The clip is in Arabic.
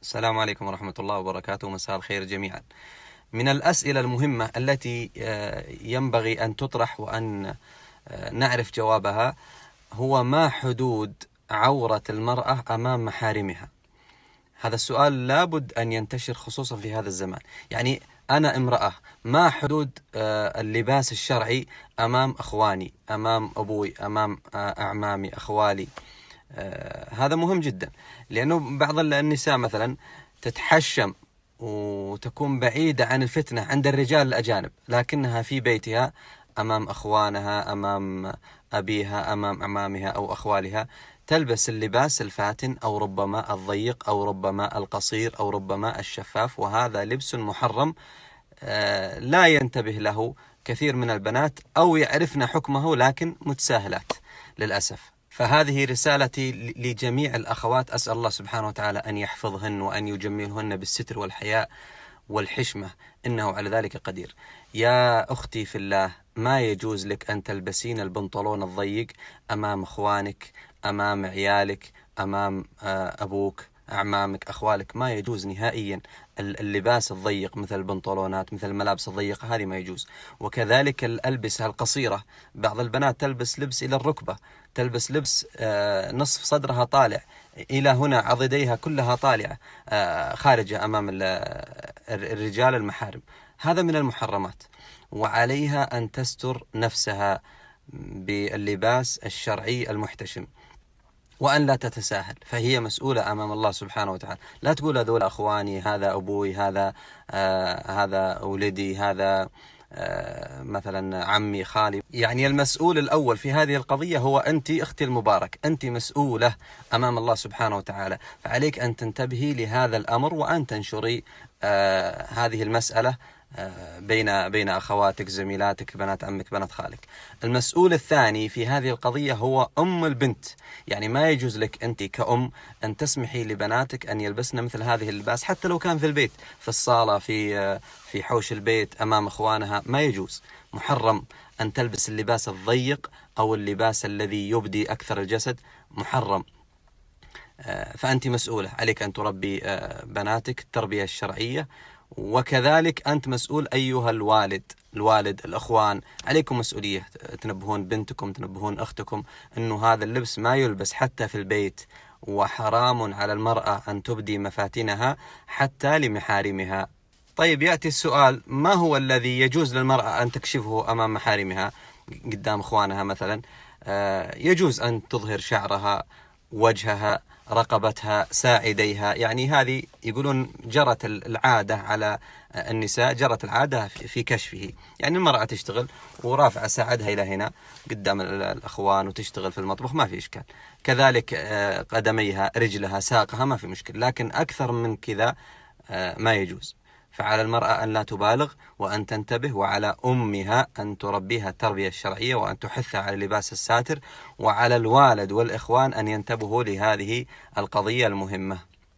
السلام عليكم ورحمة الله وبركاته، مساء الخير جميعا. من الأسئلة المهمة التي ينبغي أن تطرح وأن نعرف جوابها هو: ما حدود عورة المرأة أمام محارمها؟ هذا السؤال لابد أن ينتشر خصوصا في هذا الزمان. يعني أنا امرأة، ما حدود اللباس الشرعي أمام أخواني، أمام أبوي، أمام أعمامي، أخوالي؟ هذا مهم جدا، لأنه بعض النساء مثلا تتحشم وتكون بعيدة عن الفتنة عند الرجال الأجانب، لكنها في بيتها أمام أخوانها، أمام أبيها، أمام أعمامها أو أخوالها تلبس اللباس الفاتن، أو ربما الضيق، أو ربما القصير، أو ربما الشفاف، وهذا لبس محرم لا ينتبه له كثير من البنات، أو يعرفن حكمه لكن متساهلات للأسف. فهذه رسالتي لجميع الأخوات، أسأل الله سبحانه وتعالى أن يحفظهن وأن يجملهن بالستر والحياء والحشمة، إنه على ذلك قدير. يا أختي في الله، ما يجوز لك أن تلبسين البنطلون الضيق أمام أخوانك، أمام عيالك، أمام أبوك، أعمامك، أخوالك. ما يجوز نهائيا اللباس الضيق، مثل البنطلونات، مثل الملابس الضيقة، هذه ما يجوز. وكذلك الألبسة القصيرة، بعض البنات تلبس لبس إلى الركبة، تلبس لبس نصف صدرها طالع إلى هنا، عضديها كلها طالعة خارجة أمام الرجال المحارم. هذا من المحرمات، وعليها أن تستر نفسها باللباس الشرعي المحتشم، وأن لا تتساهل، فهي مسؤولة أمام الله سبحانه وتعالى. لا تقول هذول أخواني، هذا أبوي، هذا ولدي، هذا مثلا عمي، خالي. يعني المسؤول الأول في هذه القضية هو أنت أختي المبارك، أنت مسؤولة أمام الله سبحانه وتعالى، فعليك أن تنتبهي لهذا الأمر وأن تنشري هذه المسألة بين أخواتك، زميلاتك، بنات عمك، بنات خالك. المسؤول الثاني في هذه القضية هو أم البنت. يعني ما يجوز لك أنت كأم أن تسمحي لبناتك أن يلبسن مثل هذه اللباس، حتى لو كان في البيت، في الصالة، في حوش البيت أمام إخوانها. ما يجوز، محرم أن تلبس اللباس الضيق أو اللباس الذي يبدي أكثر الجسد، محرم. فأنت مسؤولة، عليك أن تربي بناتك التربية الشرعية، وكذلك أنت مسؤول أيها الوالد، الأخوان، عليكم مسؤولية، تنبهون بنتكم، تنبهون أختكم أنه هذا اللبس ما يلبس حتى في البيت، وحرام على المرأة أن تبدي مفاتنها حتى لمحارمها. طيب، يأتي السؤال: ما هو الذي يجوز للمرأة أن تكشفه أمام محارمها قدام إخوانها؟ مثلا يجوز أن تظهر شعرها، وجهها، رقبتها، ساعديها. يعني هذه يقولون جرت العادة على النساء، جرت العادة في كشفه. يعني المرأة تشتغل ورافعة ساعدها إلى هنا قدام الأخوان، وتشتغل في المطبخ، ما في إشكال. كذلك قدميها، رجلها، ساقها، ما في مشكلة. لكن أكثر من كذا ما يجوز. فعلى المرأة أن لا تبالغ وأن تنتبه، وعلى أمها أن تربيها التربية الشرعية وأن تحثها على لباس الساتر، وعلى الوالد والإخوان أن ينتبهوا لهذه القضية المهمة.